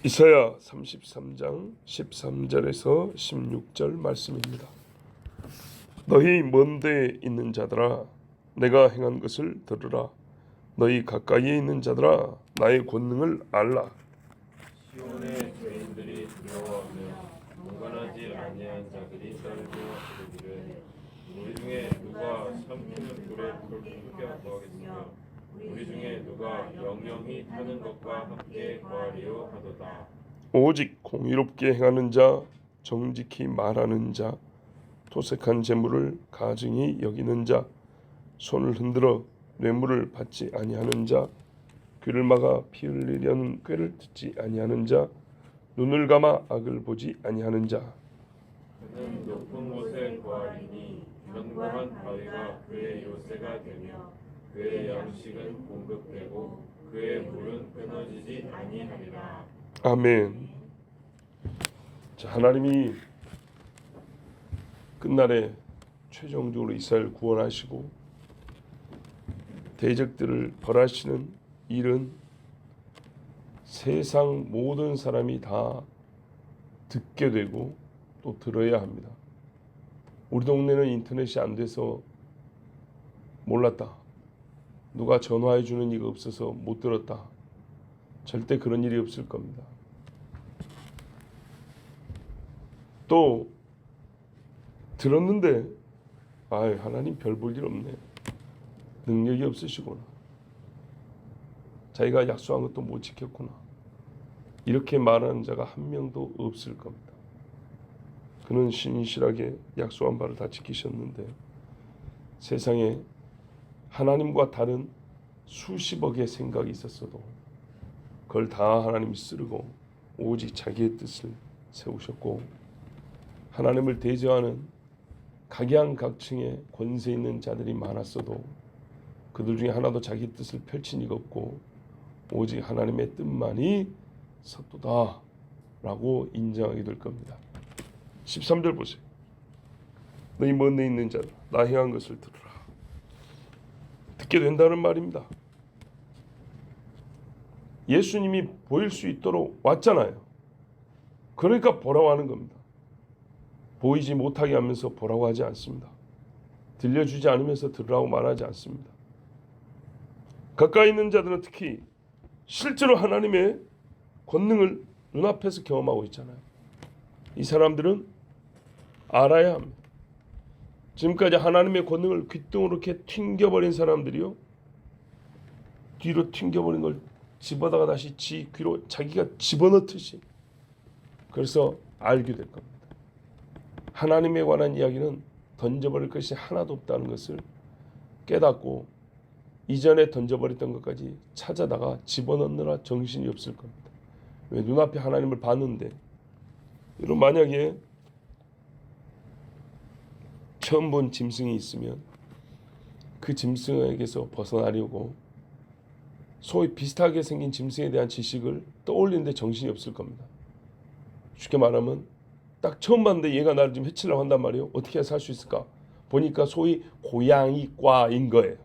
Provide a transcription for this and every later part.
이사야 33장 13절에서 16절 말씀입니다. 너희 먼 데에 있는 자들아 내가 행한 것을 들으라. 너희 가까이에 있는 자들아 나의 권능을 알라. 시온의 죄인들이 두려워하며 강건하지 아니한 자들이 떨며 이르기를 우리 중에 누가 삼키는 돌에 풀 거하겠으며 우리 중에 누가 영영히 타는 것과 함께 거하리요 하도다. 오직 공의롭게 행하는 자, 정직히 말하는 자, 토색한 재물을 가증히 여기는 자, 손을 흔들어 뇌물을 받지 아니하는 자, 귀를 막아 피 흘리려는 꾀를 듣지 아니하는 자, 눈을 감아 악을 보지 아니하는 자. 그는 높은 곳에 거하리니 견고한 바위가 그의 요새가 되며 그의 양식은 공급되고 그의 물은 끊어지지 아니하리라. 아멘. 자, 하나님이 끝날에 최종적으로 이스라엘을 구원하시고 대적들을 벌하시는 일은 세상 모든 사람이 다 듣게 되고 또 들어야 합니다. 우리 동네는 인터넷이 안 돼서 몰랐다. 누가 전화해 주는 이가 없어서 못 들었다. 절대 그런 일이 없을 겁니다. 또 들었는데 하나님 별 볼 일 없네. 능력이 없으시구나. 자기가 약속한 것도 못 지켰구나. 이렇게 말하는 자가 한 명도 없을 겁니다. 그는 신실하게 약속한 바를 다 지키셨는데 세상에 하나님과 다른 수십억의 생각이 있었어도 그걸 다 하나님이 쓰르고 오직 자기의 뜻을 세우셨고 하나님을 대적하는 각양각층의 권세 있는 자들이 많았어도 그들 중에 하나도 자기 뜻을 펼친 이가 없고 오직 하나님의 뜻만이 섰도다 라고 인정하게 될 겁니다. 13절 보세요. 너희 먼 데 있는 자들 나 행한 것을 들으라. 듣게 된다는 말입니다. 예수님이 보일 수 있도록 왔잖아요. 그러니까 보라고 하는 겁니다. 보이지 못하게 하면서 보라고 하지 않습니다. 들려주지 않으면서 들으라고 말하지 않습니다. 가까이 있는 자들은 특히 실제로 하나님의 권능을 눈앞에서 경험하고 있잖아요. 이 사람들은 알아야 합니다. 지금까지 하나님의 권능을 귓등으로 이렇게 튕겨버린 사람들이요, 뒤로 튕겨버린 걸 집어다가 다시 지 귀로 자기가 집어넣듯이 그래서 알게 될 겁니다. 하나님에 관한 이야기는 던져버릴 것이 하나도 없다는 것을 깨닫고 이전에 던져버렸던 것까지 찾아다가 집어넣느라 정신이 없을 겁니다. 왜? 눈앞에 하나님을 봤는데. 여러분 만약에 처음 본 짐승이 있으면 그 짐승에게서 벗어나려고 소위 비슷하게 생긴 짐승에 대한 지식을 떠올리는데 정신이 없을 겁니다. 쉽게 말하면 딱 처음 봤는데 얘가 나를 지금 해치려고 한단 말이에요. 어떻게 해서 살 수 있을까? 보니까 소위 고양이과인 거예요.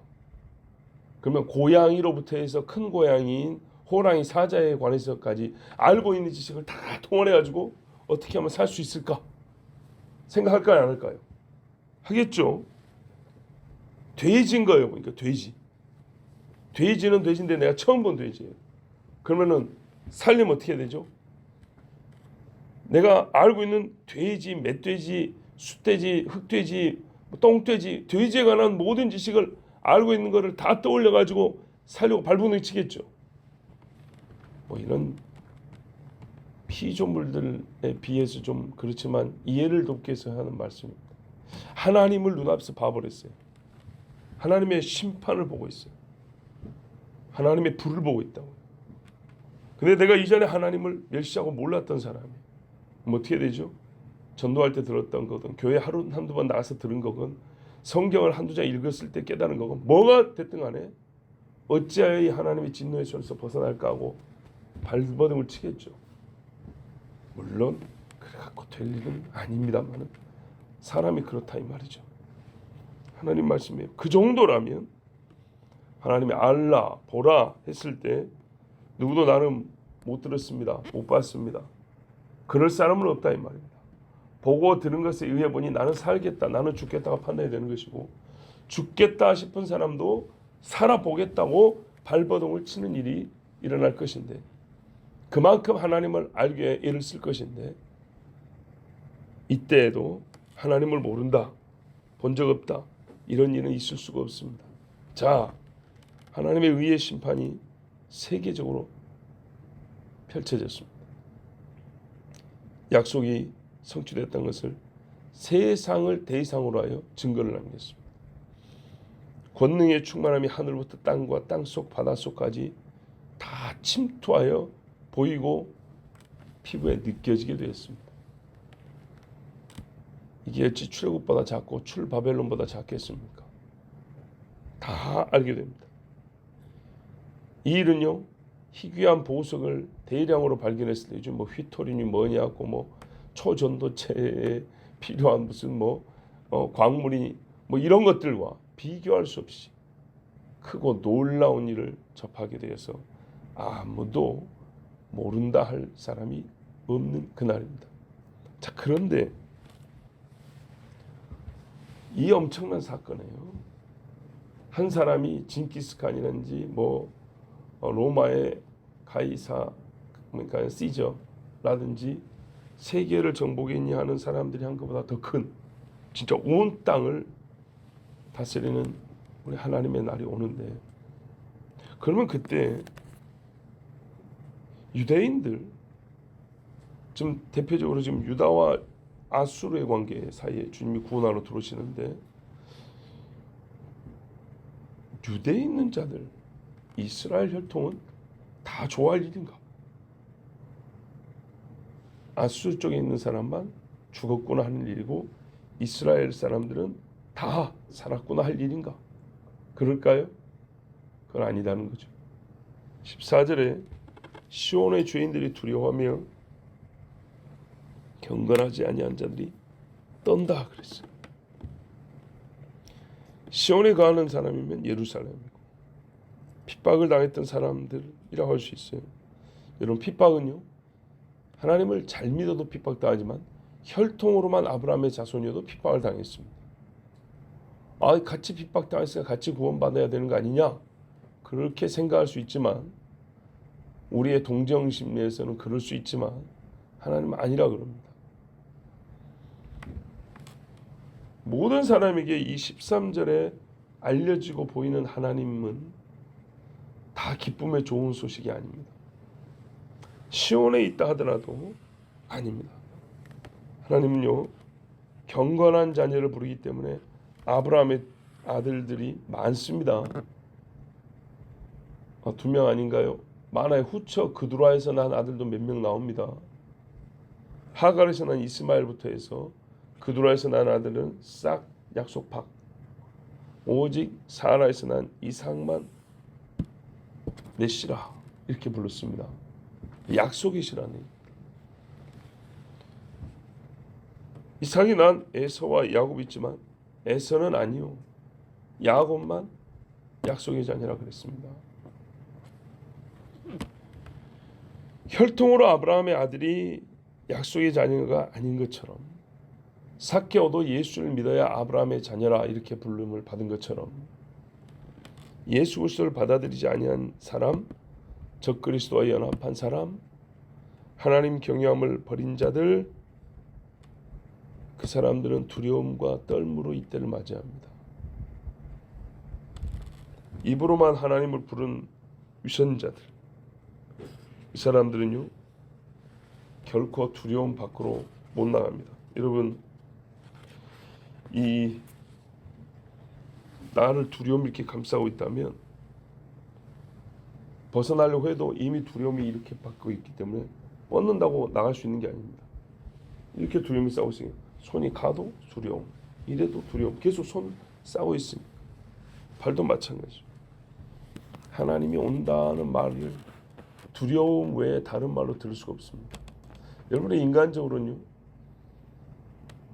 그러면 고양이로부터 해서 큰 고양이인 호랑이 사자에 관해서까지 알고 있는 지식을 다 동원해가지고 어떻게 하면 살 수 있을까? 생각할까요? 안 할까요? 하겠죠. 돼지인 거예요. 그러니까 돼지. 돼지는 돼지인데 내가 처음 본 돼지예요. 그러면은 살려면 어떻게 되죠? 내가 알고 있는 돼지, 멧돼지, 숫돼지, 흑돼지, 똥돼지, 돼지에 관한 모든 지식을 알고 있는 거를 다 떠올려가지고 살려고 발버둥 치겠죠. 뭐 이런 피조물들에 비해서 좀 그렇지만 이해를 돕기 위해서 하는 말씀입니다. 하나님을 눈앞에서 봐버렸어요. 하나님의 심판을 보고 있어요. 하나님의 불을 보고 있다고요. 근데 내가 이전에 하나님을 멸시하고 몰랐던 사람이 뭐 어떻게 되죠? 전도할 때 들었던 거든 교회 하루 한두 번 나가서 들은 거건 성경을 한두 장 읽었을 때 깨달은 거건 뭐가 됐든 간에 어찌하여 이 하나님의 진노의 손에서 벗어날까 하고 발버둥을 치겠죠. 물론 그래갖고 될 일은 아닙니다만 사람이 그렇다 이 말이죠. 하나님 말씀이에요. 그 정도라면 하나님이 알라 보라 했을 때 누구도 나름 못 들었습니다. 못 봤습니다. 그럴 사람은 없다 이 말입니다. 보고 들은 것에 의해 보니 나는 살겠다, 나는 죽겠다가 판단이 되는 것이고, 죽겠다 싶은 사람도 살아보겠다고 발버둥을 치는 일이 일어날 것인데, 그만큼 하나님을 알기에 애를 쓸 것인데, 이때에도 하나님을 모른다, 본 적 없다, 이런 일은 있을 수가 없습니다. 자, 하나님의 의의 심판이 세계적으로 펼쳐졌습니다. 약속이 성취됐던 것을 세상을 대상으로 하여 증거를 남겼습니다. 권능의 충만함이 하늘부터 땅과 땅속 바닷속까지 다 침투하여 보이고 피부에 느껴지게 되었습니다. 이게 어찌 출애굽보다 작고 출바벨론보다 작겠습니까? 다 알게 됩니다. 이 일은요, 희귀한 보석을 대량으로 발견했을 때, 요즘 뭐 휘토린이 뭐냐고 뭐 초전도체에 필요한 무슨 광물이 이런 것들과 비교할 수 없이 크고 놀라운 일을 접하게 되어서 아무도 모른다 할 사람이 없는 그날입니다. 자, 그런데 이 엄청난 사건이에요. 한 사람이 징기스칸이라든지 로마의 가이사, 그러니까 시저라든지 세계를 정복했냐 하는 사람들이 한 것보다 더 큰, 진짜 온 땅을 다스리는 우리 하나님의 날이 오는데, 그러면 그때 유대인들, 지금 대표적으로 지금 유다와 아수르의 관계 사이에 주님이 구원하러 들어오시는데, 유대에 있는 자들, 이스라엘 혈통은 다 좋아할 일인가? 아수르 쪽에 있는 사람만 죽었구나 하는 일이고, 이스라엘 사람들은 다 살았구나 할 일인가? 그럴까요? 그건 아니다는 거죠. 14절에 시온의 죄인들이 두려워하며 경건하지 아니한 자들이 떤다 그랬어요. 시온에 거하는 사람이면 예루살렘이고, 핍박을 당했던 사람들이라고 할 수 있어요. 여러분, 핍박은요, 하나님을 잘 믿어도 핍박당하지만 혈통으로만 아브라함의 자손이어도 핍박을 당했습니다. 같이 핍박당했으니까 같이 구원받아야 되는 거 아니냐? 그렇게 생각할 수 있지만, 우리의 동정심 내에서는 그럴 수 있지만 하나님은 아니라 그럽니다. 모든 사람에게 이 13절에 알려지고 보이는 하나님은 다 기쁨의 좋은 소식이 아닙니다. 시온에 있다 하더라도 아닙니다. 하나님은요, 경건한 자녀를 부르기 때문에 아브라함의 아들들이 많습니다. 2명 아닌가요? 많아요. 후처 그두라에서 난 아들도 몇 명 나옵니다. 하갈에서 난 이스마엘부터 해서 그두라에서 난 아들은 싹 약속팍. 오직 사라에서 난 이삭만 넷이라 이렇게 불렀습니다. 약속의 시라네. 이삭이 난 에서와 야곱이 있지만 에서는 아니요, 야곱만 약속의 자녀라 그랬습니다. 혈통으로 아브라함의 아들이 약속의 자녀가 아닌 것처럼, 삭개오도 예수를 믿어야 아브라함의 자녀라 이렇게 부름을 받은 것처럼, 예수 그리스도를 받아들이지 아니한 사람, 적그리스도와 연합한 사람, 하나님 경외함을 버린 자들, 그 사람들은 두려움과 떨므로 이때를 맞이합니다. 입으로만 하나님을 부른 위선자들, 이 사람들은요, 결코 두려움 밖으로 못 나갑니다. 여러분, 이 나를 두려움이 이렇게 감싸고 있다면 벗어나려고 해도 이미 두려움이 이렇게 받고 있기 때문에 뻗는다고 나갈 수 있는 게 아닙니다. 이렇게 두려움이 싸우고 있으니까 손이 가도 두려움, 이래도 두려움, 계속 손 싸고 있으니까. 발도 마찬가지죠. 하나님이 온다는 말을 두려움 외에 다른 말로 들을 수가 없습니다. 여러분의 인간적으로는요,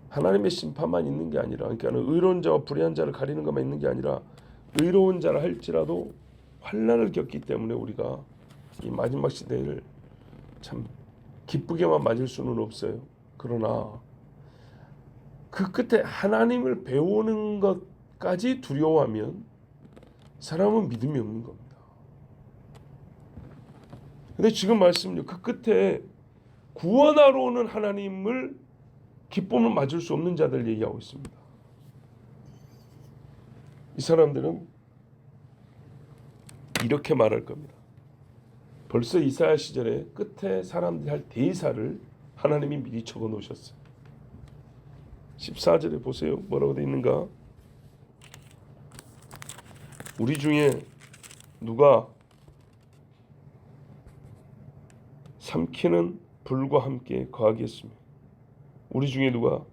하나님의 심판만 있는 게 아니라, 그러니까 의로운 자와 불의한 자를 가리는 것만 있는 게 아니라, 의로운 자라 할지라도 환난을 겪기 때문에 우리가 이 마지막 시대를 참 기쁘게만 맞을 수는 없어요. 그러나 그 끝에 하나님을 배우는 것까지 두려워하면 사람은 믿음이 없는 겁니다. 근데 지금 말씀은요, 그 끝에 구원하러 오는 하나님을 기쁨을 맞을 수 없는 자들 얘기하고 있습니다. 이 사람들은 이렇게 말할 겁니다. 벌써 이사야 시절에 끝에 사람들이 할 대의사를 하나님이 미리 적어 놓으셨어요. 14절에 보세요. 뭐라고 되어 있는가? 우리 중에 누가 삼키는 불과 함께 거하겠으며 우리 중에 누가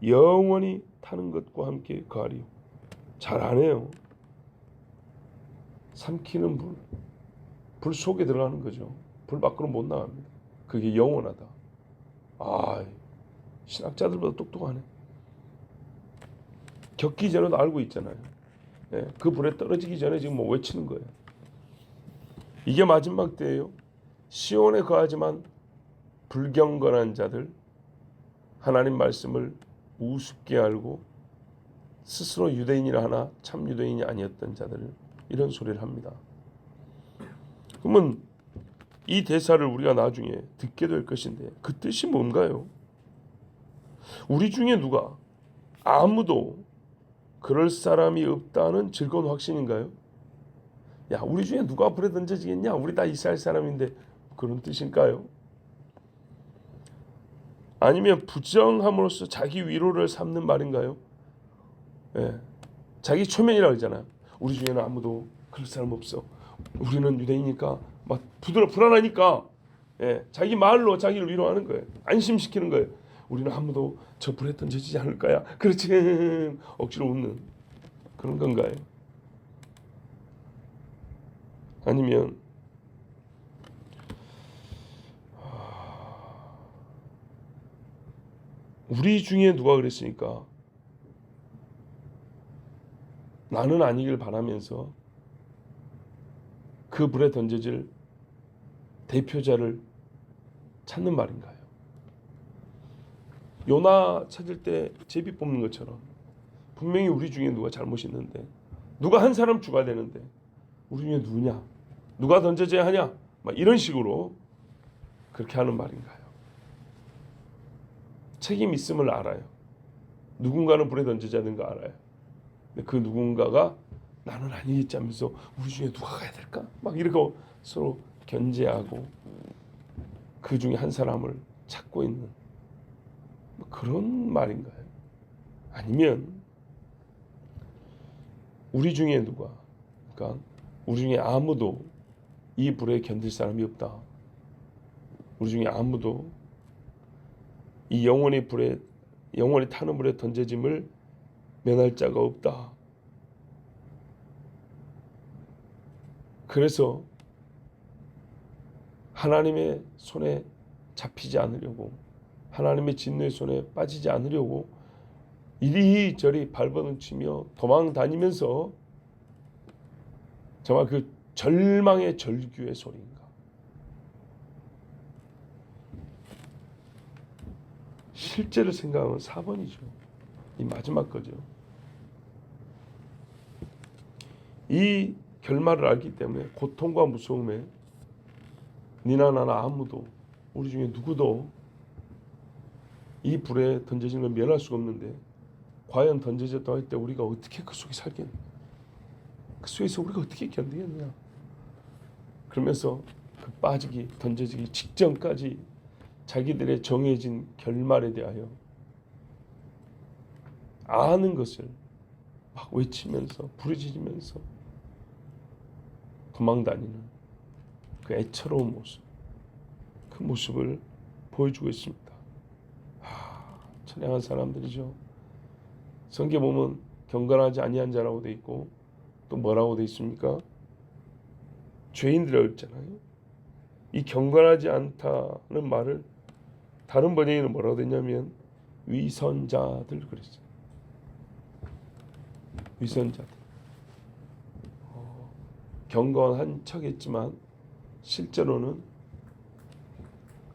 영원히 타는 것과 함께 거하리요. 잘 안 해요. 삼키는 불 속에 들어가는 거죠. 불 밖으로 못 나갑니다. 그게 영원하다. 신학자들보다 똑똑하네. 겪기 전에도 알고 있잖아요. 그 불에 떨어지기 전에 지금 뭐 외치는 거예요. 이게 마지막 때예요. 시온에 거하지만 불경건한 자들, 하나님 말씀을 우습게 알고 스스로 유대인이라 하나 참 유대인이 아니었던 자들, 이런 소리를 합니다. 그러면 이 대사를 우리가 나중에 듣게 될 것인데 그 뜻이 뭔가요? 우리 중에 누가 아무도 그럴 사람이 없다는 즐거운 확신인가요? 야, 우리 중에 누가 불에 던져지겠냐? 우리 다 이스라엘 사람인데, 그런 뜻일까요? 아니면 부정함으로써 자기 위로를 삼는 말인가요? 자기 초면이라고 하잖아요. 우리 중에는 아무도 그럴 사람 없어. 우리는 유대인이니까 막 불안하니까 자기 말로 자기를 위로하는 거예요. 안심시키는 거예요. 우리는 아무도 저 불에 던져지지 않을 거야. 그렇지. 억지로 웃는 그런 건가요? 아니면 우리 중에 누가 그랬으니까 나는 아니길 바라면서 그 불에 던져질 대표자를 찾는 말인가요? 요나 찾을 때 제비 뽑는 것처럼 분명히 우리 중에 누가 잘못이 있는데, 누가 한 사람 죽어야 되는데 우리 중에 누구냐? 누가 던져져야 하냐? 막 이런 식으로 그렇게 하는 말인가요? 책임 있음을 알아요. 누군가는 불에 던져져야 되는 거 알아요. 근데 그 누군가가 나는 아니겠지 하면서 우리 중에 누가 가야 될까? 막 이러고 서로 견제하고 그 중에 한 사람을 찾고 있는 그런 말인가요? 아니면 우리 중에 누가, 그러니까 우리 중에 아무도 이 불에 견딜 사람이 없다. 우리 중에 아무도 이 영원히 타는 불에 던져짐을 면할 자가 없다. 그래서 하나님의 손에 잡히지 않으려고, 하나님의 진노의 손에 빠지지 않으려고 이리저리 발버둥치며 도망 다니면서 정말 그 절망의 절규의 소리인가? 실제로 생각하면 4번이죠. 이 마지막 거죠. 이 결말을 알기 때문에 고통과 무서움에 니나 나나 아무도, 우리 중에 누구도 이 불에 던져지는 걸 면할 수가 없는데, 과연 던져졌다고 할 때 우리가 어떻게 그 속에 살겠냐? 그 속에서 우리가 어떻게 견디겠냐? 그러면서 그 빠지기, 던져지기 직전까지 자기들의 정해진 결말에 대하여 아는 것을 막 외치면서 부르짖으면서 도망다니는 그 애처로운 모습, 그 모습을 보여주고 있습니다. 천량한 사람들이죠. 성경에 보면 경건하지 아니한 자라고 돼 있고 또 뭐라고 돼 있습니까? 죄인들이라고 했잖아요. 이 경건하지 않다는 말을 다른 번역에는 뭐라고 됐냐면 위선자들 그랬어요. 위선자들. 경건한 척했지만 실제로는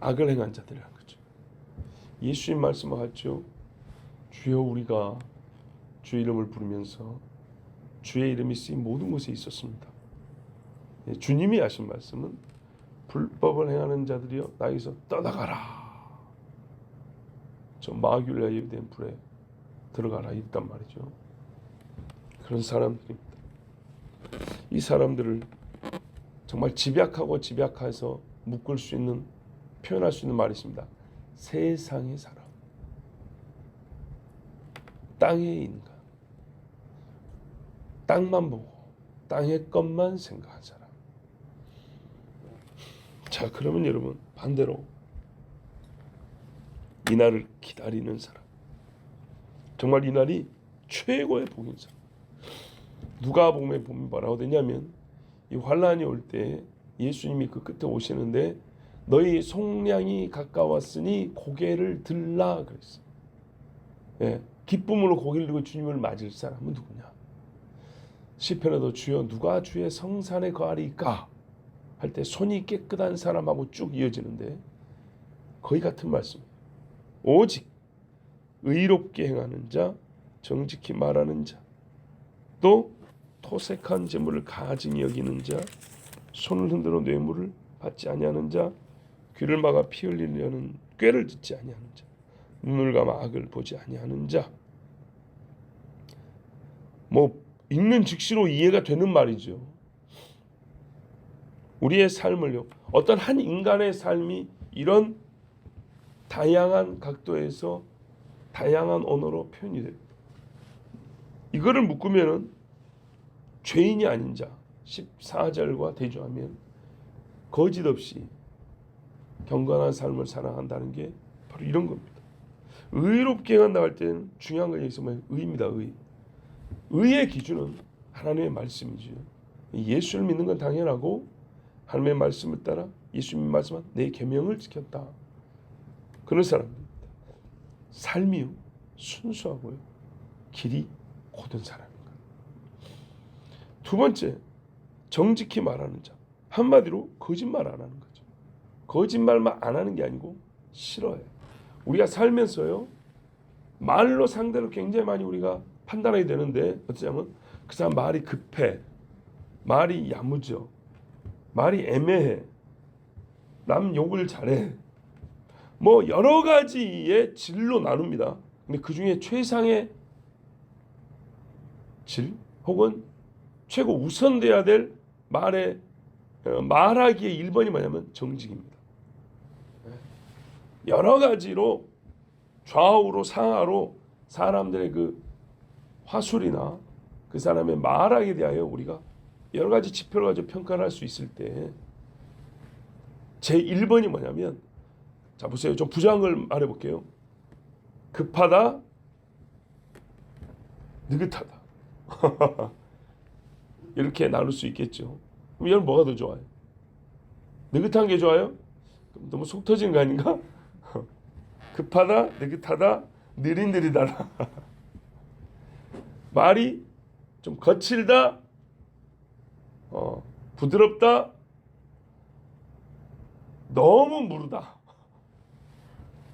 악을 행한 자들이라는 거죠. 예수님 말씀하셨죠. 주여 우리가 주의 이름을 부르면서 주의 이름이 쓰인 모든 곳에 있었습니다. 주님이 하신 말씀은 불법을 행하는 자들이여 나에게서 떠나가라. 저 마귀를 예비된 불에 들어가라 있단 말이죠. 그런 사람들입니다. 이 사람들을 정말 집약하고 집약해서 묶을 수 있는 표현할 수 있는 말이 있습니다. 세상의 사람, 땅의 인간, 땅만 보고 땅의 것만 생각한 사람. 자, 그러면 여러분 반대로 이 날을 기다리는 사람, 정말 이 날이 최고의 복인 사람. 누가복음에 보면 뭐라고 되냐면 이 환란이 올 때 예수님이 그 끝에 오시는데 너희 속량이 가까웠으니 고개를 들라 그랬어요. 예, 기쁨으로 고개를 들고 주님을 맞을 사람은 누구냐? 시편에도 주여 누가 주의 성산에 거하리까 할 때 손이 깨끗한 사람하고 쭉 이어지는데 거의 같은 말씀이에요. 오직 의롭게 행하는 자, 정직히 말하는 자, 또 토색한 재물을 가증히 여기는 자, 손을 흔들어 뇌물을 받지 아니하는 자, 귀를 막아 피 흘리려는 꾀를 듣지 아니하는 자, 눈을 감아 악을 보지 아니하는 자. 뭐 읽는 즉시로 이해가 되는 말이죠. 우리의 삶을요, 어떤 한 인간의 삶이 이런 다양한 각도에서 다양한 언어로 표현이 됩니다. 이거를 묶으면은 죄인이 아닌 자 14절과 대조하면 거짓 없이 경건한 삶을 살아간다는 게 바로 이런 겁니다. 의롭게 행한다 할 때는 중요한 건 여기서 뭐예요? 의입니다. 의. 의의 기준은 하나님의 말씀이죠. 예수를 믿는 건 당연하고 하나님의 말씀을 따라 예수님이 말씀한 내 계명을 지켰다. 그런 사람입니다. 삶이요 순수하고요 길이 고든 사람입니다. 두 번째, 정직히 말하는 자. 한마디로 거짓말 안 하는 거죠. 거짓말만 안 하는 게 아니고 싫어해요. 우리가 살면서요 말로 상대를 굉장히 많이 우리가 판단하게 되는데 어쩌면 그 사람 말이 급해, 말이 야무져, 말이 애매해, 남 욕을 잘해, 뭐 여러 가지의 질로 나눕니다. 근데 그 중에 최상의 질 혹은 최고 우선돼야 될 말의 말하기의 1번이 뭐냐면 정직입니다. 여러 가지로 좌우로 상하로 사람들의 그 화술이나 그 사람의 말하기에 대하여 우리가 여러 가지 지표를 가지고 평가를 할 수 있을 때 제 1번이 뭐냐면, 자 보세요. 좀 부정한 걸 말해볼게요. 급하다, 느긋하다. 이렇게 나눌 수 있겠죠. 그럼 여러분 뭐가 더 좋아요? 느긋한 게 좋아요? 그럼 너무 속 터지는 거 아닌가? 급하다, 느긋하다, 느릿느릿하다. 말이 좀 거칠다, 부드럽다, 너무 무르다.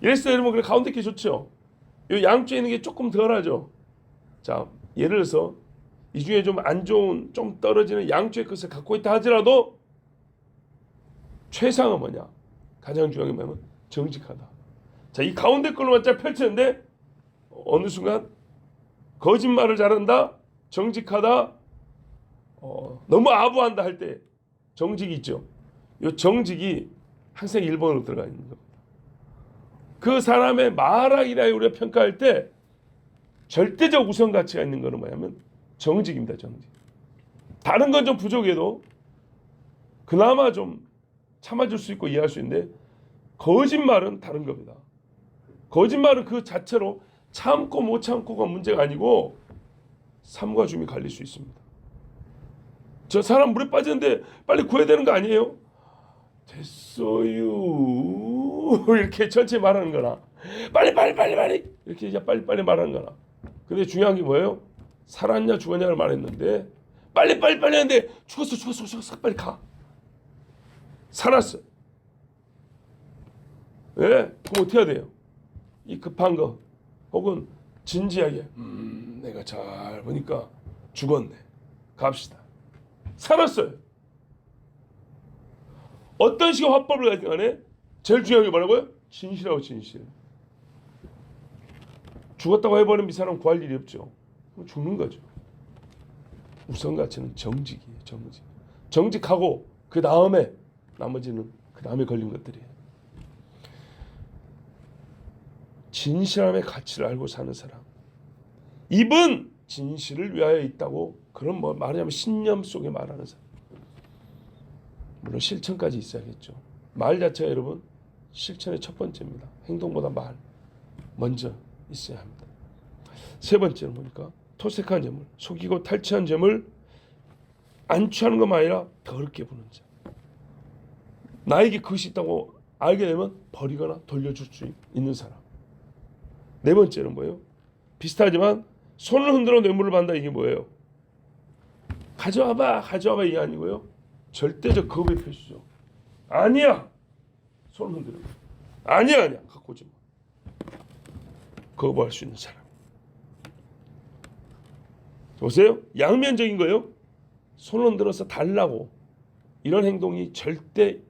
이랬어요. 여러분 그래 가운데 게 좋죠. 이 양쪽에 있는 게 조금 덜하죠. 자 예를 들어서 이 중에 좀 안 좋은, 좀 떨어지는 양쪽의 것을 갖고 있다 하더라도 최상은 뭐냐? 가장 중요한 게 뭐냐면 정직하다. 자, 이 가운데 걸로만 쫙 펼쳤는데 어느 순간 거짓말을 잘한다, 정직하다, 너무 아부한다 할 때 정직이 있죠. 이 정직이 항상 1번으로 들어가 있는 겁니다. 그 사람의 말하기라 우리가 평가할 때 절대적 우선 가치가 있는 것은 뭐냐면 정직입니다. 정직. 다른 건 좀 부족해도 그나마 좀 참아줄 수 있고 이해할 수 있는데 거짓말은 다른 겁니다. 거짓말은 그 자체로 참고 못 참고가 문제가 아니고 삼과 중이 갈릴 수 있습니다. 저 사람 물에 빠지는데 빨리 구해야 되는 거 아니에요? 됐어요. 이렇게 천천히 말하는 거나 빨리 이렇게 이제 빨리 말하는 거나. 근데 중요한 게 뭐예요? 살았냐 죽었냐를 말했는데 빨리 하는데 죽었어 빨리 가. 살았어. 예? 그럼 어떻게 해야 돼요? 이 급한 거 혹은 진지하게 내가 잘 보니까 죽었네. 갑시다. 살았어요. 어떤 식의 화법을 가진 간에 제일 중요한 게 뭐라고요? 진실하고 진실. 죽었다고 해버리면 이 사람 구할 일이 없죠. 죽는 거죠. 우선 가치는 정직이에요. 정직. 정직하고 그 다음에 나머지는 그 다음에 걸린 것들이에요. 진실함의 가치를 알고 사는 사람. 입은 진실을 위하여 있다고 그런 뭐 말하자면 신념 속에 말하는 사람. 물론 실천까지 있어야겠죠. 말 자체가 여러분 실천의 첫 번째입니다. 행동보다 말 먼저 있어야 합니다. 세 번째는 보니까 토색한 재물, 속이고 탈취한 재물 안 취하는 것만 아니라 더럽게 부는 자. 나에게 그것이 있다고 알게 되면 버리거나 돌려줄 수 있는 사람. 네 번째는 뭐예요? 비슷하지만 손을 흔들어 뇌물을 받는다. 이게 뭐예요? 가져와봐 이게 아니고요. 절대적 거부의 표시죠. 아니야. 손 흔들어. 아니야 갖고 오지 마. 거부할 수 있는 사람. 보세요. 양면적인 거예요. 손을 흔들어서 달라고 이런 행동이 절대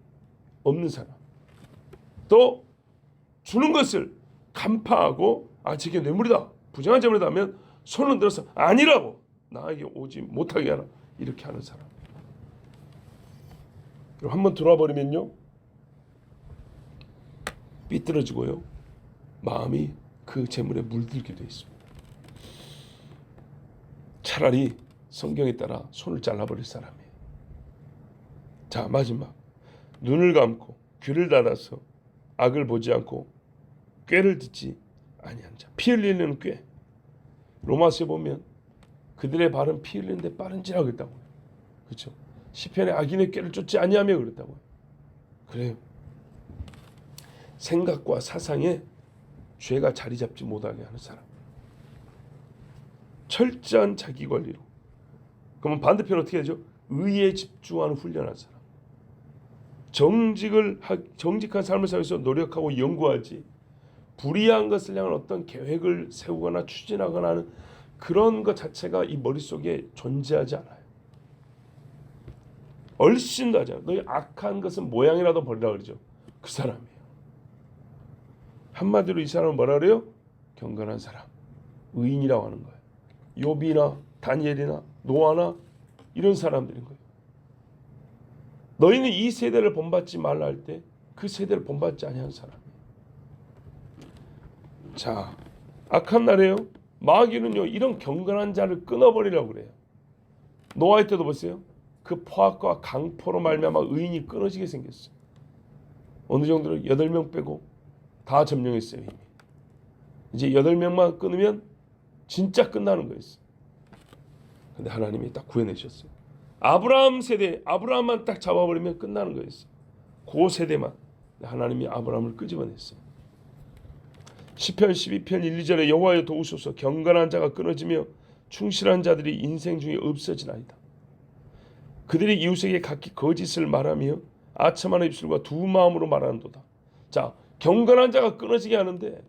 없는 사람. 또 주는 것을 간파하고 저게 뇌물이다. 부정한 재물이다 하면 손을 흔들어서 아니라고 나에게 오지 못하게 하라. 이렇게 하는 사람. 그럼 한번 들어와 버리면요. 삐뚤어지고요. 마음이 그 재물에 물들게 돼 있습니다. 차라리 성경에 따라 손을 잘라버릴 사람이에요. 자, 마지막. 눈을 감고 귀를 닫아서 악을 보지 않고 꾀를 듣지 아니한 자. 피 흘리는 꾀. 로마서에 보면 그들의 발은 피 흘리는데 빠른지라 그랬다고요. 그렇죠? 시편에 악인의 꾀를 쫓지 아니하며 그랬다고요. 그래요. 생각과 사상에 죄가 자리 잡지 못하게 하는 사람. 철저한 자기 관리로. 그러면 반대편 어떻게 하죠? 의에 집중하는 훈련한 사람. 정직한 삶을 살면서 노력하고 연구하지 불의한 것을 향한 어떤 계획을 세우거나 추진하거나 하는 그런 것 자체가 이 머릿속에 존재하지 않아요. 얼씬도 하지 않아요. 너희 악한 것은 모양이라도 버리라 그러죠. 그 사람이에요. 한마디로 이 사람은 뭐라 그래요? 경건한 사람, 의인이라고 하는 거예요. 욥이나 다니엘이나 노아나 이런 사람들인 거예요. 너희는 이 세대를 본받지 말라 할 때 그 세대를 본받지 아니한 사람이에요. 자, 악한 날에요. 마귀는요 이런 경건한 자를 끊어버리라고 그래요. 노아의 때도 보세요. 그 포악과 강포로 말미암아 의인이 끊어지게 생겼어요. 어느 정도로 8명 빼고 다 점령했어요. 이미. 이제 8명만 끊으면 진짜 끝나는 거였어요. 근데 하나님이 딱 구해내셨어요. 아브라함 세대, 아브라함만 딱 잡아버리면 끝나는 거였어요. 그 세대만 하나님이 아브라함을 끄집어냈어요. 시편 12편 1, 2절에 여호와여 도우소서 경건한 자가 끊어지며 충실한 자들이 인생 중에 없어지나이다. 그들이 이웃에게 각기 거짓을 말하며 아첨하는 입술과 두 마음으로 말하는도다. 자, 경건한 자가 끊어지게 하는데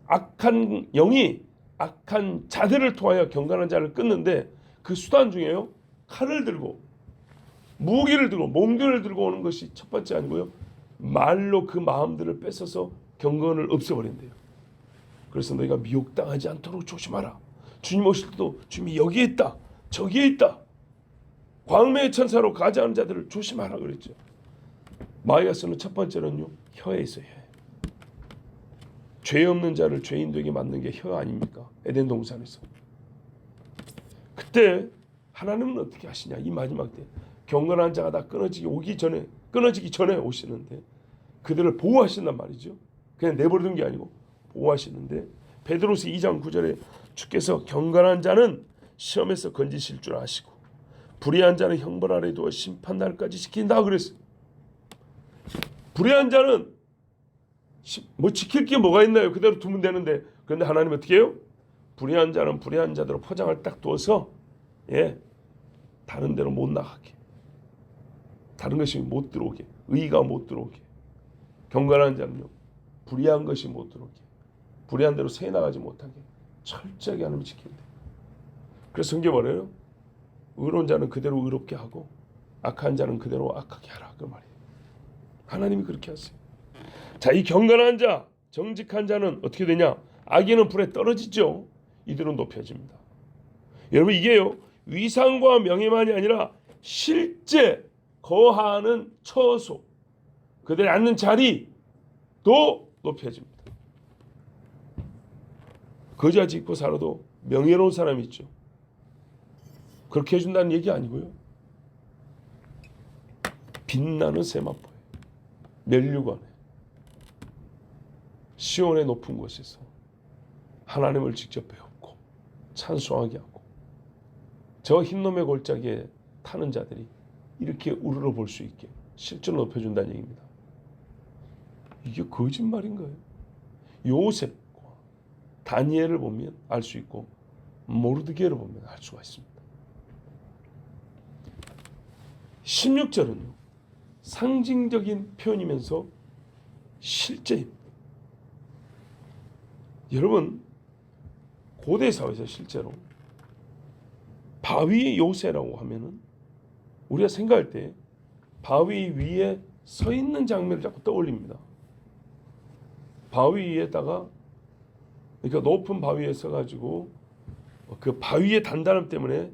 악한 영이 악한 자들을 통하여 경건한 자를 끊는데 그 수단 중에요. 칼을 들고 무기를 들고 몽교를 들고 오는 것이 첫 번째 아니고요. 말로 그 마음들을 뺏어서 경건을 없애버린대요. 그래서 너희가 미혹당하지 않도록 조심하라. 주님 오실 때도 주님이 여기에 있다. 저기에 있다. 광명의 천사로 가자하는 자들을 조심하라 그랬죠. 마귀가 쓰는 첫 번째는요. 혀에 있어요. 죄 없는 자를 죄인 되게 만든 게 혀 아닙니까? 에덴 동산에서. 그때 하나님은 어떻게 하시냐? 이 마지막 때 경건한 자가 다 끊어지기 전에 오시는데 그들을 보호하신단 말이죠. 그냥 내버려둔 게 아니고 보호하시는데 베드로서 2장 9절에 주께서 경건한 자는 시험에서 건지실 줄 아시고 불의한 자는 형벌 아래 두어 심판 날까지 지킨다 그랬어요. 불의한 자는 뭐 지킬 게 뭐가 있나요? 그대로 두면 되는데 그런데 하나님 어떻게 해요? 불의한 자는 불의한 자대로 포장을 딱 두어서 다른 데로 못 나가게, 다른 것이 못 들어오게, 의가 못 들어오게 경건한 자는요 불의한 것이 못 들어오게, 불의한 대로 새 나가지 못하게 철저하게 하나님이 지켜야 돼요. 그래서 성경 말해요. 의로운 자는 그대로 의롭게 하고 악한 자는 그대로 악하게 하라, 그 말이에요. 하나님이 그렇게 하세요. 자, 이 경건한 자, 정직한 자는 어떻게 되냐? 악인은 불에 떨어지죠. 이들은 높여집니다. 여러분, 이게요 위상과 명예만이 아니라 실제 거하는 처소, 그들이 앉는 자리도 높여집니다. 거지가 짓고 살아도 명예로운 사람이 있죠. 그렇게 해준다는 얘기 아니고요. 빛나는 세마포에, 면류관에, 시온의 높은 곳에서 하나님을 직접 배웠고 찬송하게 하고 저 흰놈의 골짜기에 타는 자들이 이렇게 우러러 볼 수 있게 실제로 높여준다는 얘기입니다. 이게 거짓말인가요? 요셉과 다니엘을 보면 알 수 있고 모르드게를 보면 알 수가 있습니다. 16절은요 상징적인 표현이면서 실제입니다. 여러분, 고대 사회에서 실제로 바위 요새라고 하면은 우리가 생각할 때 바위 위에 서 있는 장면을 자꾸 떠올립니다. 바위 위에다가, 그러니까 높은 바위에 서가지고 그 바위의 단단함 때문에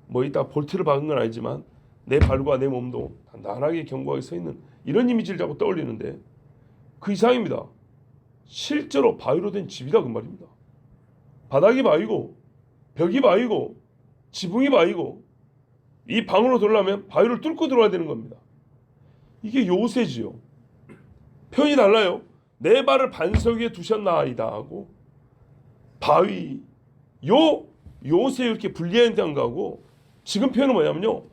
뭐 이따 볼트를 박은 건 아니지만 내 발과 내 몸도 단단하게 견고하게 서 있는 이런 이미지를 자꾸 떠올리는데 그 이상입니다. 실제로 바위로 된 집이다, 그 말입니다. 바닥이 바위고 벽이 바위고 지붕이 바위고 이 방으로 들어가면 바위를 뚫고 들어와야 되는 겁니다. 이게 요새지요. 표현이 달라요. 내 발을 반석 위에 두셨나이다 하고 바위, 요새 이렇게 분리한 거하고 지금 표현은 뭐냐면요,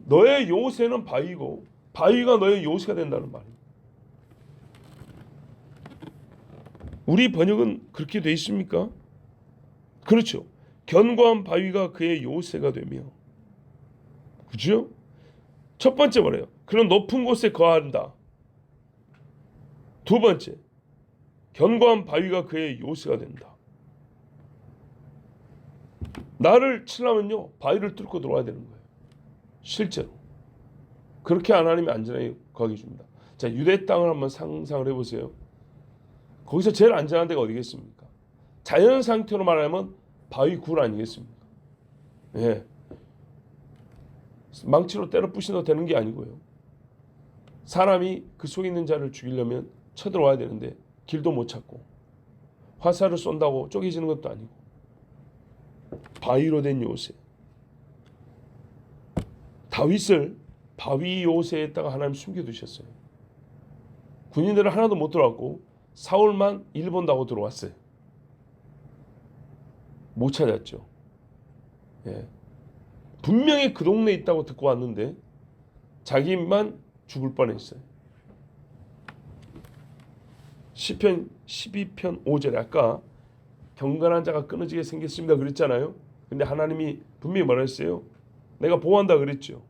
너의 요새는 바위고 바위가 너의 요새가 된다는 말이에요. 우리 번역은 그렇게 돼 있습니까? 그렇죠. 견고한 바위가 그의 요새가 되며, 그죠? 첫 번째 뭐래요? 그런 높은 곳에 거한다. 두 번째, 견고한 바위가 그의 요새가 된다. 나를 치려면요 바위를 뚫고 들어와야 되는 거예요. 실제로 그렇게 하나님이 안전하게 거하게 해줍니다. 자, 유대 땅을 한번 상상을 해보세요. 거기서 제일 안전한 데가 어디겠습니까? 자연 상태로 말하면 바위 굴 아니겠습니까? 예. 망치로 때려 부신다고 되는 게 아니고요. 사람이 그 속에 있는 자를 죽이려면 쳐들어와야 되는데 길도 못 찾고 화살을 쏜다고 쪼개지는 것도 아니고 바위로 된 요새. 다윗을 바위 요새에다가 하나님 숨겨두셨어요. 군인들은 하나도 못 들어왔고 사울만 일 본다고 들어왔어요. 못 찾았죠. 예. 분명히 그 동네에 있다고 듣고 왔는데 자기만 죽을 뻔했어요. 시편 12편 5절에 아까 경건한 자가 끊어지게 생겼습니다 그랬잖아요. 근데 하나님이 분명히 뭐라 했어요? 내가 보호한다 그랬죠.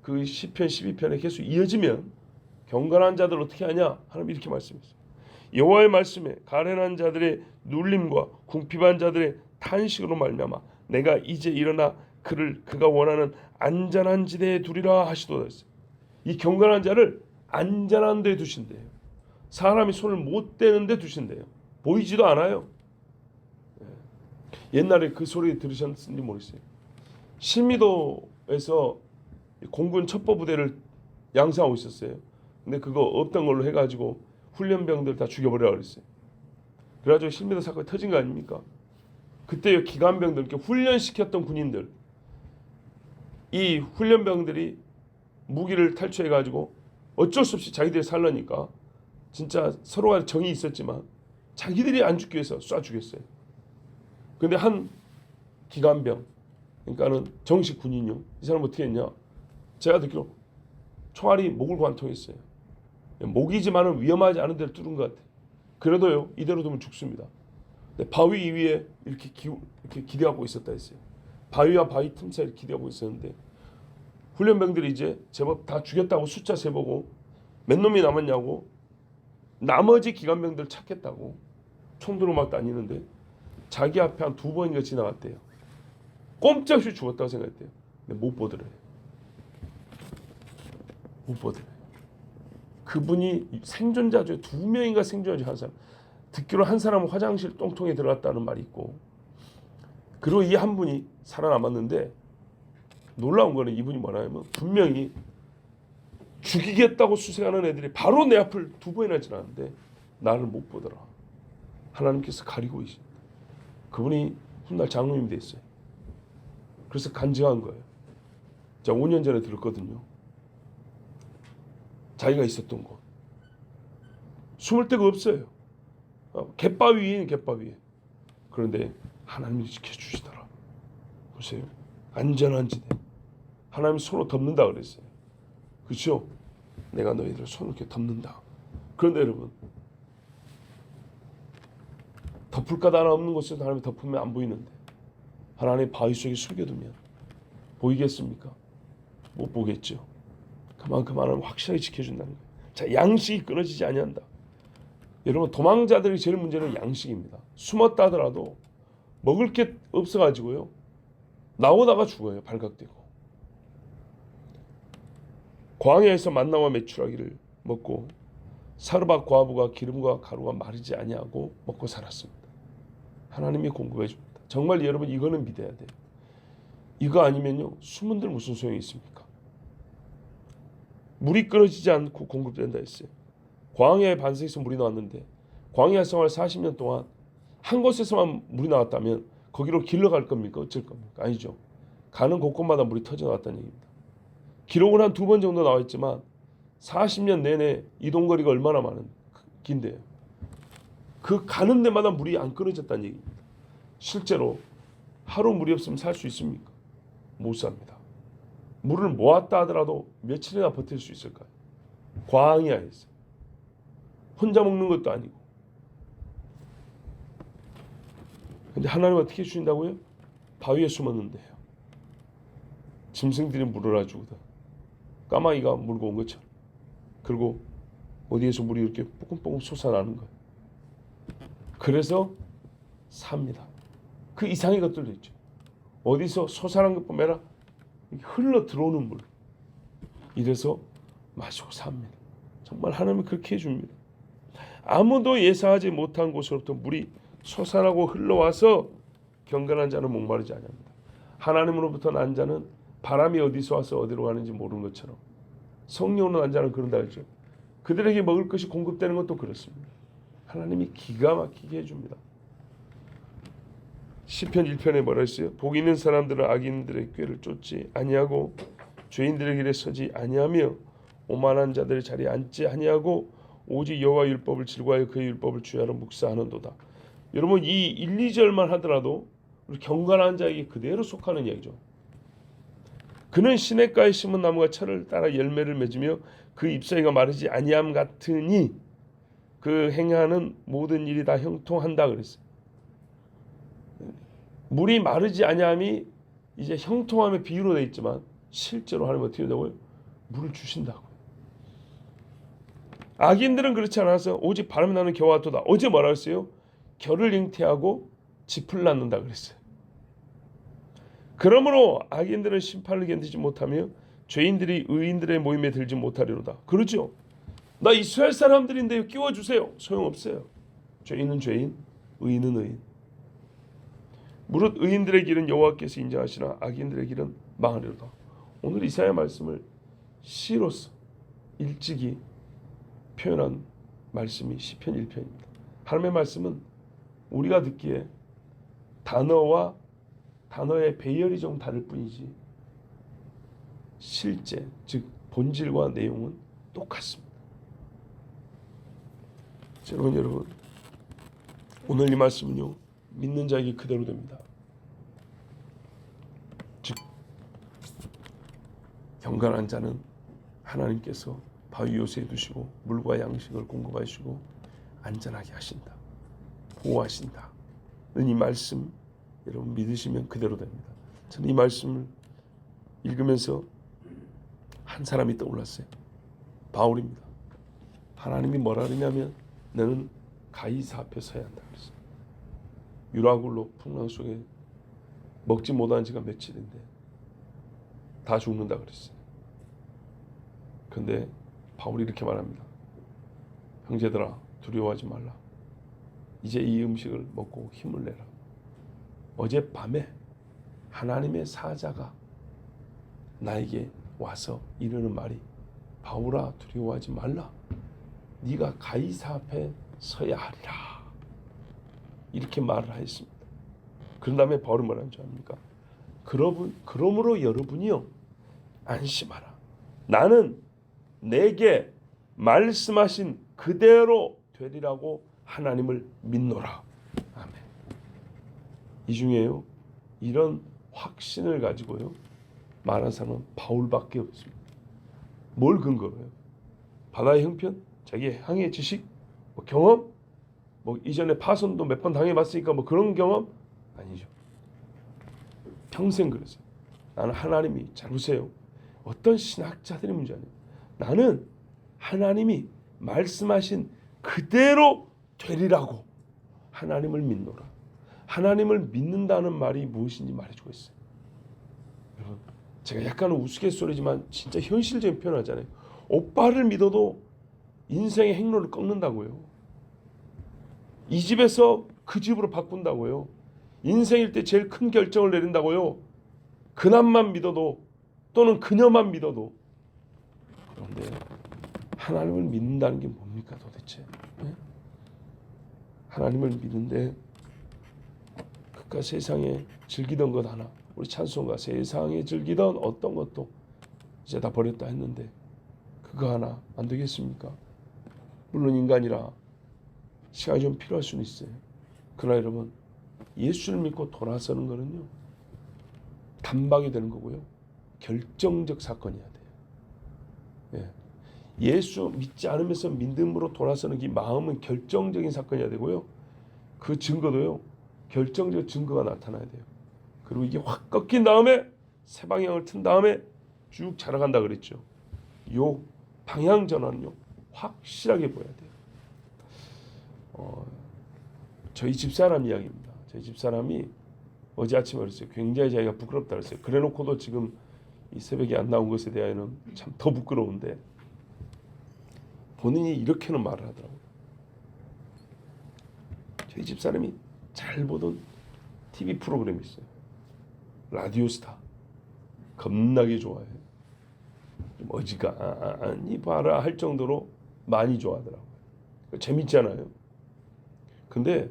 그 시편 12편에 계속 이어지면 경건한 자들 어떻게 하냐? 하나님이 이렇게 말씀했어요. 여호와의 말씀에 가련한 자들의 눌림과 궁핍한 자들의 탄식으로 말미암아 내가 이제 일어나 그가 원하는 안전한 지대에 두리라 하시도다 했어요. 이 경건한 자를 안전한 데에 두신대요. 사람이 손을 못 대는 데 두신대요. 보이지도 않아요. 옛날에 그 소리 들으셨는지 모르겠어요. 신미도에서 공군 첩보부대를 양성하고 있었어요. 근데 그거 없던 걸로 해가지고 훈련병들 다 죽여버리라 그랬어요. 그래가지고 신미도 사건이 터진 거 아닙니까? 그때 기관병들, 이렇게 훈련시켰던 군인들, 이 훈련병들이 무기를 탈취해가지고 어쩔 수 없이 자기들이 살라니까 진짜 서로가 정이 있었지만 자기들이 안 죽기 위해서 쏴 죽였어요. 근데 한 기관병, 그러니까는 정식 군인이요. 이 사람 어떻게 했냐? 제가 듣기로 총알이 목을 관통했어요. 목이지만은 위험하지 않은 데를 뚫은 것 같아요. 그래도요 이대로 두면 죽습니다. 근데 바위 위에 이렇게 기대하고 있었다 했어요. 바위와 바위 틈 사이를 기대하고 있었는데 훈련병들이 이제 제법 다 죽였다고 숫자 세보고 몇 놈이 남았냐고 나머지 기관병들 찾겠다고 총 들고 막 다니는데 자기 앞에 한 2번인가 지나갔대요. 꼼짝없이 죽었다고 생각했대요. 근데 못 보더래요. 못 보더래요. 그분이 생존자 중에 2명인가 생존자 중에 한 사람. 듣기로 한 사람은 화장실 똥통에 들어갔다는 말이 있고, 그리고 이 한 분이 살아남았는데 놀라운 거는 이분이 뭐냐면 분명히 죽이겠다고 수색하는 애들이 바로 내 앞을 2번이나 지나갔는데 나를 못 보더라. 하나님께서 가리고 계십니다. 그분이 훗날 장로님이 됐어요. 그래서 간증한 거예요. 자, 5년 전에 들었거든요. 자기가 있었던 곳. 숨을 데가 없어요. 갯바위 위에 갯바위에. 그런데 하나님이 지켜주시더라. 보세요. 안전한 지대. 하나님이 손으로 덮는다 그랬어요. 그렇죠? 내가 너희들을 손으로 이렇게 덮는다. 그런데 여러분, 덮을 것 하나 없는 곳에서 하나님이 덮으면 안 보이는데 하나님의 바위 속에 숨겨두면 보이겠습니까? 못 보겠죠. 그만큼 하나님 확실하게 지켜준다는 거예요. 자, 양식이 끊어지지 아니한다. 여러분, 도망자들이 제일 문제는 양식입니다. 숨었다 하더라도 먹을 게 없어가지고요, 나오다가 죽어요. 발각되고. 광야에서 만나와 메추라기를 먹고 사르밧 과부가 기름과 가루가 마르지 아니하고 먹고 살았습니다. 하나님이 공급해 줍니다. 정말 여러분, 이거는 믿어야 돼요. 이거 아니면요, 숨은들 무슨 소용이 있습니까? 물이 끊어지지 않고 공급된다 했어요. 광야의 반석에서 물이 나왔는데 광야 생활 40년 동안 한 곳에서만 물이 나왔다면 거기로 길러 갈 겁니까? 어쩔 겁니까? 아니죠. 가는 곳곳마다 물이 터져 나왔다는 얘기입니다. 기록은 한 2번 정도 나와 있지만 40년 내내 이동거리가 얼마나 많은 긴데요. 그 가는 데마다 물이 안 끊어졌다는 얘기입니다. 실제로 하루 물이 없으면 살 수 있습니까? 못 삽니다. 물을 모았다 하더라도 며칠이나 버틸 수 있을까요? 광야에서 혼자 먹는 것도 아니고. 근데 하나님 어떻게 주신다고요? 바위에 숨었는데요. 짐승들이 물을 주거든. 까마귀가 물고 온 것처럼. 그리고 어디에서 물이 이렇게 뽀금뽀금 솟아나는 거예요. 그래서 삽니다. 그 이상의 것들도 있죠. 어디서 솟아난 것 보면 흘러 들어오는 물. 이래서 마시고 삽니다. 정말 하나님은 그렇게 해줍니다. 아무도 예상하지 못한 곳으로부터 물이 솟아나고 흘러와서 경건한 자는 목마르지 아니합니다. 하나님으로부터 난 자는 바람이 어디서 와서 어디로 가는지 모르는 것처럼 성령으로 난 자는 그런다 했죠. 그들에게 먹을 것이 공급되는 것도 그렇습니다. 하나님이 기가 막히게 해줍니다. 시편 1편에 뭐라 했어요? 복 있는 사람들은 악인들의 꾀를 쫓지 아니하고 죄인들의 길에 서지 아니하며 오만한 자들의 자리에 앉지 아니하고 오직 여호와 율법을 즐거워하여 그의 율법을 주야로 묵상하는도다. 여러분, 이 1, 2절만 하더라도 우리 경건한 자에게 그대로 속하는 이야기죠. 그는 시냇가에 심은 나무가 철을 따라 열매를 맺으며 그 잎사귀가 마르지 아니함 같으니 그 행하는 모든 일이 다 형통한다 그랬어요. 물이 마르지 아니함이 이제 형통함의 비유로 되어 있지만 실제로 하나님 어떻게 된다고요? 물을 주신다고요. 악인들은 그렇지 않아서 오직 바람이 나는 겨와 같도다. 어제 뭐라 했어요? 겨를 잉태하고 짚을 낳는다 그랬어요. 그러므로 악인들은 심판을 견디지 못하며 죄인들이 의인들의 모임에 들지 못하리로다. 그렇죠? 나 이스라엘 사람들인데요, 끼워주세요. 소용없어요. 죄인은 죄인, 의인은 의인. 무릇 의인들의 길은 여호와께서 인정하시나 악인들의 길은 망하리로다. 오늘 이사야 말씀을 시로서 일찍이 표현한 말씀이 시편 1편입니다. 하나님의 말씀은 우리가 듣기에 단어와 단어의 배열이 좀 다를 뿐이지 실제 즉 본질과 내용은 똑같습니다. 여러분, 오늘 이 말씀은요, 믿는 자에게 그대로 됩니다. 즉 경건한 자는 하나님께서 바위 요새에 두시고 물과 양식을 공급하시고 안전하게 하신다, 보호하신다. 이 말씀 여러분 믿으시면 그대로 됩니다. 저는 이 말씀을 읽으면서 한 사람이 떠올랐어요. 바울입니다. 하나님이 뭐라 그러냐면 너는 가이사 앞에 서야 한다 그랬어요. 유라굴로 풍랑 속에 먹지 못한 지가 며칠인데 다 죽는다 그랬어요. 근데 바울이 이렇게 말합니다. 형제들아, 두려워하지 말라. 이제 이 음식을 먹고 힘을 내라. 어젯밤에 하나님의 사자가 나에게 와서 이르는 말이, 바울아, 두려워하지 말라. 네가 가이사 앞에 서야 하리라. 이렇게 말을 하였습니다. 그런 다음에 바울은 뭐라는 줄 압니까? 그러므로 여러분이요, 안심하라. 나는 내게 말씀하신 그대로 되리라고 하나님을 믿노라. 아멘. 이 중에요, 이런 확신을 가지고요 말한 사람은 바울밖에 없습니다. 뭘 근거로 해요? 바다의 형편, 자기의 항해 지식, 뭐 경험, 뭐 이전에 파손도 몇 번 당해봤으니까 뭐 그런 경험 아니죠. 평생 그랬어요. 나는 하나님이, 잘 보세요, 어떤 신학자들이 문제 아니에요. 나는 하나님이 말씀하신 그대로 되리라고 하나님을 믿노라. 하나님을 믿는다는 말이 무엇인지 말해주고 있어요. 여러분, 제가 약간은 우스갯소리지만 진짜 현실적인 표현하잖아요. 오빠를 믿어도 인생의 행로를 꺾는다고요. 이 집에서 그 집으로 바꾼다고요. 인생일 때 제일 큰 결정을 내린다고요. 그남만 믿어도, 또는 그녀만 믿어도. 그런데 하나님을 믿는다는 게 뭡니까 도대체? 네? 하나님을 믿는데 그가 세상에 즐기던 것 하나, 우리 찬송가 세상에 즐기던 어떤 것도 이제 다 버렸다 했는데 그거 하나 안 되겠습니까? 물론 인간이라 시간이 좀 필요할 수는 있어요. 그러나 여러분, 예수를 믿고 돌아서는 거는요, 단박이 되는 거고요, 결정적 사건이어야 돼요. 예수 믿지 않으면서 믿음으로 돌아서는 이 마음은 결정적인 사건이어야 되고요, 그 증거도요, 결정적 증거가 나타나야 돼요. 그리고 이게 확 꺾인 다음에 새 방향을 튼 다음에 쭉 자라간다 그랬죠. 요 방향 전환요, 확실하게 보여야 돼요. 저희 집사람 이야기입니다. 저희 집사람이 어제 아침에 그랬어요. 굉장히 자기가 부끄럽다 그랬어요. 그래놓고도 지금 이 새벽에 안 나온 것에 대하여는 참 더 부끄러운데, 본인이 이렇게는 말을 하더라고요. 저희 집사람이 잘 보던 TV 프로그램이 있어요. 라디오스타. 겁나게 좋아해요. 좀 어지간히 봐라 할 정도로 많이 좋아하더라고요. 재밌잖아요. 근데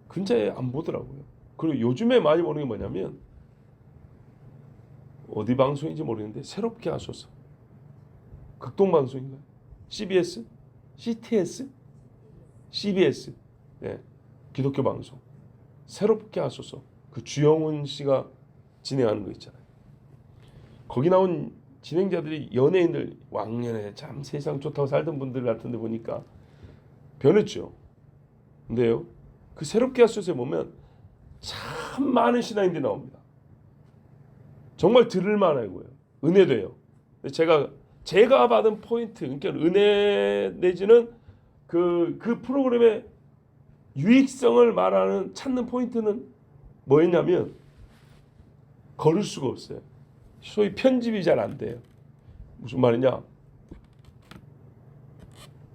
근자에 안 보더라고요. 그리고 요즘에 많이 보는 게 뭐냐면, 어디 방송인지 모르겠는데 새롭게 하소서, 극동방송인가요? CBS? CTS? CBS. 네, 기독교 방송. 새롭게 하소서. 그 주영훈 씨가 진행하는 거 있잖아요. 거기 나온 진행자들이 연예인들, 왕년에 참 세상 좋다고 살던 분들 같은데 보니까 변했죠. 근데요, 그 새롭게 하소서에 보면 참 많은 신앙인들이 나옵니다. 정말 들을 만하고요, 은혜돼요. 제가 받은 포인트, 그러니까 은혜 내지는 그 프로그램의 유익성을 말하는 찾는 포인트는 뭐였냐면, 걸을 수가 없어요. 소위 편집이 잘 안 돼요. 무슨 말이냐?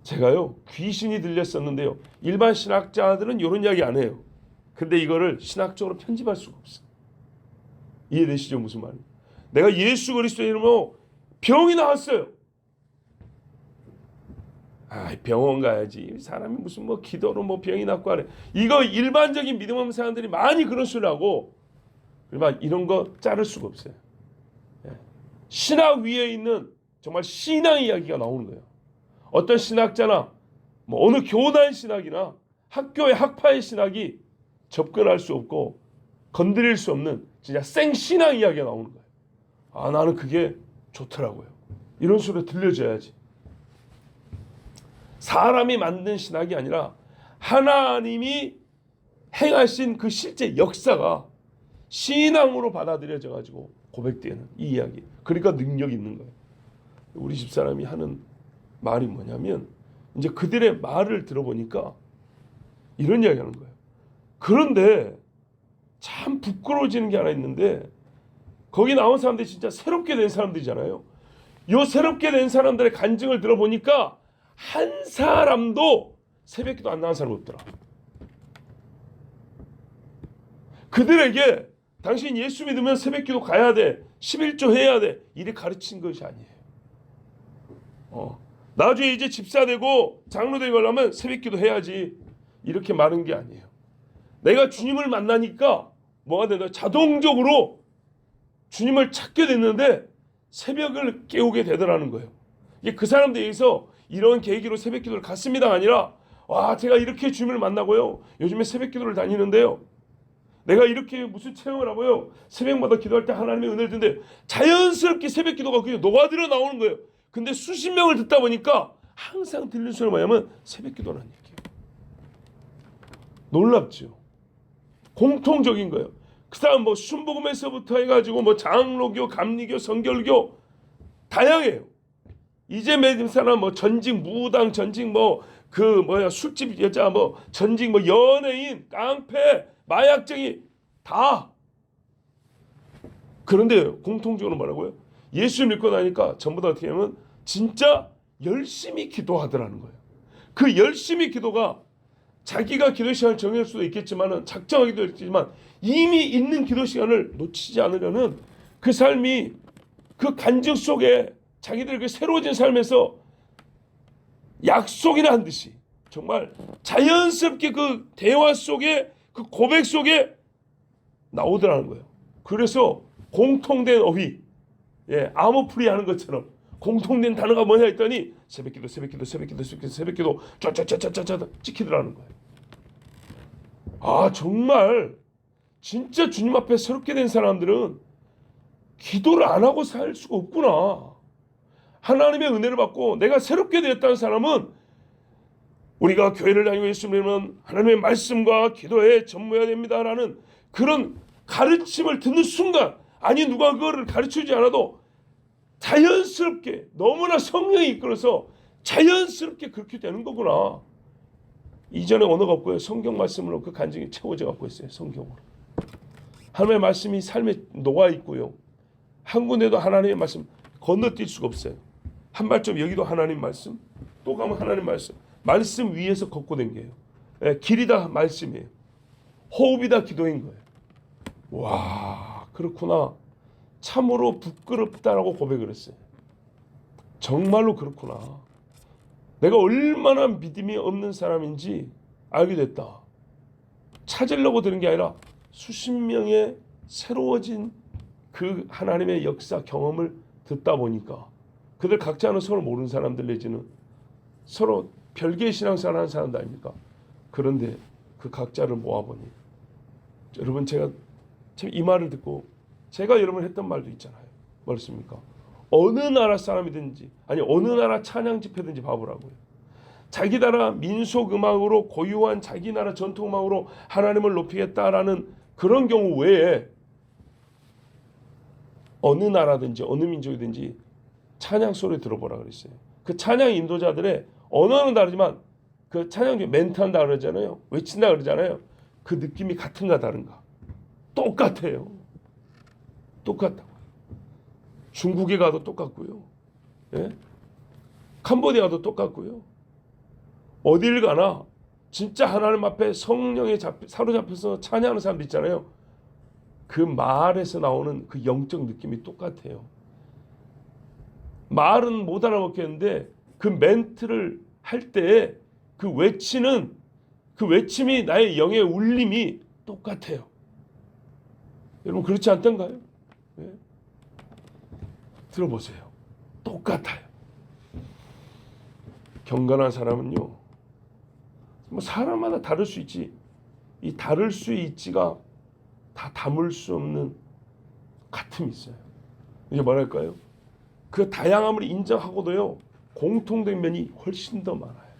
제가요, 귀신이 들렸었는데요, 일반 신학자들은 이런 이야기 안 해요. 근데 이거를 신학적으로 편집할 수가 없어요. 이해되시죠? 무슨 말이에요? 내가 예수 그리스도의 이름으로 병이 나왔어요. 병원 가야지. 사람이 무슨 뭐 기도로 뭐 병이 낫고 하래. 이거 일반적인 믿음 없는 사람들이 많이 그런 소리 하고, 이런 거 자를 수가 없어요. 신학 위에 있는 정말 신앙 이야기가 나오는 거예요. 어떤 신학자나 뭐 어느 교단 신학이나 학교의 학파의 신학이 접근할 수 없고 건드릴 수 없는 진짜 생신앙 이야기가 나오는 거예요. 나는 그게 좋더라고요. 이런 소리 들려줘야지. 사람이 만든 신학이 아니라 하나님이 행하신 그 실제 역사가 신앙으로 받아들여져 가지고 고백되는 이 이야기. 그러니까 능력이 있는 거예요. 우리 집사람이 하는 말이 뭐냐면, 이제 그들의 말을 들어보니까 이런 이야기 하는 거예요. 그런데 참 부끄러워지는 게 하나 있는데, 거기 나온 사람들이 진짜 새롭게 된 사람들이잖아요. 요 새롭게 된 사람들의 간증을 들어보니까 한 사람도 새벽기도 안 나간 사람이 없더라. 그들에게 당신 예수 믿으면 새벽기도 가야 돼, 11조 해야 돼, 이렇게 가르친 것이 아니에요. 나중에 이제 집사 되고 장로 되고 하려면 새벽기도 해야지, 이렇게 말한 게 아니에요. 내가 주님을 만나니까 뭐가 된다? 자동적으로 주님을 찾게 됐는데 새벽을 깨우게 되더라는 거예요. 이게 그 사람들에게서 이런 계기로 새벽기도를 갔습니다가 아니라, 와, 제가 이렇게 주님을 만나고요, 요즘에 새벽기도를 다니는데요, 내가 이렇게 무슨 체험을 하고요, 새벽마다 기도할 때 하나님의 은혜를 듣는데 자연스럽게 새벽기도가 그냥 녹아들어 나오는 거예요. 근데 수십 명을 듣다 보니까 항상 들리는 소리가 뭐냐면 새벽기도라는 얘기예요. 놀랍죠. 공통적인 거예요. 그 다음 뭐 순복음에서부터 해가지고 뭐 장로교, 감리교, 성결교 다양해요. 이제 믿는 사람 뭐 전직 무당, 전직 뭐 그 뭐야 술집 여자, 뭐 전직 뭐 연예인, 깡패, 마약쟁이 다. 그런데 공통적으로 뭐라고요? 예수 믿고 나니까 전부 다 어떻게 하면 진짜 열심히 기도하더라는 거예요. 그 열심히 기도가 자기가 기도 시간을 정할 수도 있겠지만, 작정하기도 있지만, 이미 있는 기도 시간을 놓치지 않으려는 그 삶이, 그 간증 속에 자기들 그 새로워진 삶에서 약속이나 한 듯이 정말 자연스럽게 그 대화 속에, 그 고백 속에 나오더라는 거예요. 그래서 공통된 어휘, 암호풀이 하는 것처럼 공통된 단어가 뭐냐 했더니 새벽기도, 새벽기도, 새벽기도, 새벽기도, 새벽기도 쫙쫙쫙쫙쫙 찍히더라는 거예요. 아, 정말 진짜 주님 앞에 새롭게 된 사람들은 기도를 안 하고 살 수가 없구나. 하나님의 은혜를 받고 내가 새롭게 되었다는 사람은, 우리가 교회를 다니고 예수 믿으면 하나님의 말씀과 기도에 전무해야 됩니다라는 그런 가르침을 듣는 순간, 아니 누가 그거를 가르쳐주지 않아도 자연스럽게, 너무나 성령이 이끌어서 자연스럽게 그렇게 되는 거구나. 이전에 언어가 없고요, 성경 말씀으로 그 간증이 채워져 갖고 있어요. 성경으로 하나님의 말씀이 삶에 녹아 있고요, 한 군데도 하나님의 말씀 건너뛸 수가 없어요. 한 발짝 여기도 하나님 말씀, 또 가면 하나님 말씀, 말씀 위에서 걷고 댕겨요. 길이 다 말씀이에요. 호흡이 다 기도인 거예요. 와, 그렇구나. 참으로 부끄럽다라고 고백을 했어요. 정말로 그렇구나. 내가 얼마나 믿음이 없는 사람인지 알게 됐다. 찾으려고 드는 게 아니라 수십 명의 새로워진 그 하나님의 역사 경험을 듣다 보니까, 그들 각자는 서로 모르는 사람들 내지는 서로 별개의 신앙생활 하는 사람들 아닙니까? 그런데 그 각자를 모아보니, 여러분, 제가 참 이 말을 듣고 제가 여러분 했던 말도 있잖아요. 뭐였습니까? 어느 나라 사람이든지, 아니 어느 나라 찬양 집회든지 봐보라고요. 자기 나라 민속 음악으로, 고유한 자기 나라 전통 음악으로 하나님을 높이겠다라는 그런 경우 외에 어느 나라든지 어느 민족이든지 찬양 소리 들어보라 그랬어요. 그 찬양 인도자들의 언어는 다르지만 그 찬양 중에 멘트한다 그러잖아요, 외친다 그러잖아요. 그 느낌이 같은가 다른가? 똑같아요. 똑같다고. 중국에 가도 똑같고요, 캄보디아도 똑같고요. 어딜 가나 진짜 하나님 앞에 성령에 사로잡혀서 찬양하는 사람들 있잖아요. 그 말에서 나오는 그 영적 느낌이 똑같아요. 말은 못 알아먹겠는데 그 멘트를 할 때 그 외치는 그 외침이, 나의 영의 울림이 똑같아요. 여러분, 그렇지 않던가요? 들어보세요. 똑같아요. 경건한 사람은요, 뭐 사람마다 다를 수 있지, 이 다를 수 있지가 다 담을 수 없는 같음이 있어요. 이게 뭐랄까요? 그 다양함을 인정하고도요, 공통된 면이 훨씬 더 많아요.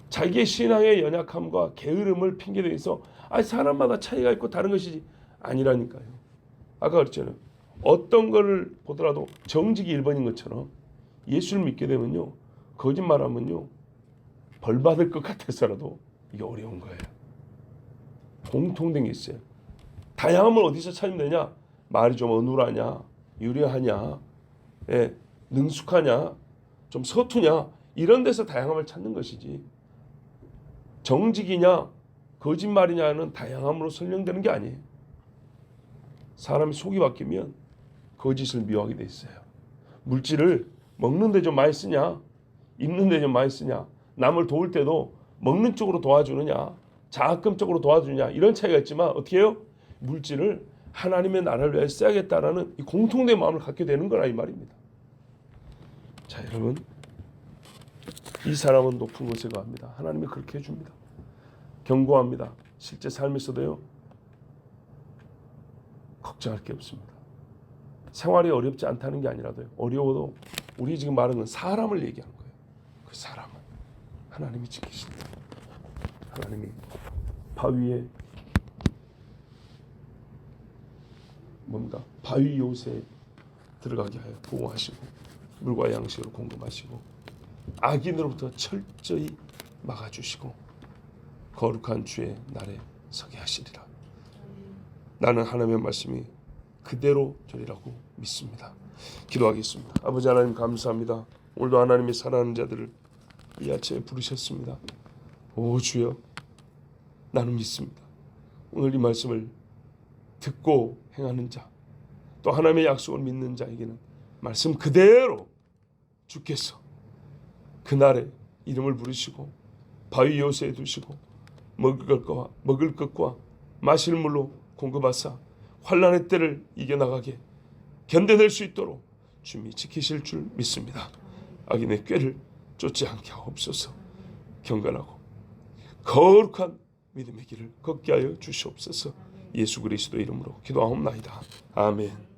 자기의 신앙의 연약함과 게으름을 핑계대서 사람마다 차이가 있고 다른 것이지, 아니라니까요. 아까 그랬잖아요. 어떤 거를 보더라도 정직이 1번인 것처럼 예수를 믿게 되면요, 거짓말하면요 벌 받을 것 같아서라도 이게 어려운 거예요. 공통된 게 있어요. 다양함을 어디서 찾으면 되냐? 말이 좀 어눌하냐, 유려하냐, 능숙하냐, 좀 서투냐, 이런 데서 다양함을 찾는 것이지, 정직이냐 거짓말이냐는 다양함으로 설명되는 게 아니에요. 사람이 속이 바뀌면 거짓을 미워하게 돼 있어요. 물질을 먹는데 좀 많이 쓰냐, 입는데 좀 많이 쓰냐, 남을 도울 때도 먹는 쪽으로 도와주느냐, 자학금적으로 도와주느냐, 이런 차이가 있지만 어떻게 해요? 물질을 하나님의 나라를 위해 써야겠다라는 이 공통된 마음을 갖게 되는 거라 이 말입니다. 자, 여러분, 이 사람은 높은 곳에 갑니다. 하나님이 그렇게 해줍니다. 경고합니다. 실제 삶에서도요, 걱정할 게 없습니다. 생활이 어렵지 않다는 게 아니라도요, 어려워도 우리 지금 말하는 건 사람을 얘기하는 거예요. 그 사람은 하나님이 지키십니다. 하나님이 바위에 바위 요새에 들어가게 하여 보호하시고 물과 양식을 공급하시고 악인으로부터 철저히 막아주시고 거룩한 주의 날에 서게 하시리라. 나는 하나님의 말씀이 그대로 되리라고 믿습니다. 기도하겠습니다. 아버지 하나님 감사합니다. 오늘도 하나님의 사랑하는 자들을 이 아침에 부르셨습니다. 오 주여, 나는 믿습니다. 오늘 이 말씀을 듣고 행하는 자, 또 하나님의 약속을 믿는 자에게는 말씀 그대로 주께서 그날에 이름을 부르시고 바위 요새에 두시고 먹을 것과 마실 물로 공급하사 환난의 때를 이겨나가게 견뎌낼 수 있도록 주님이 지키실 줄 믿습니다. 악인의 꾀를 쫓지 않게 하옵소서. 경건하고 거룩한 믿음의 길을 걷게 하여 주시옵소서. 예수 그리스도 이름으로 기도하옵나이다. 아멘.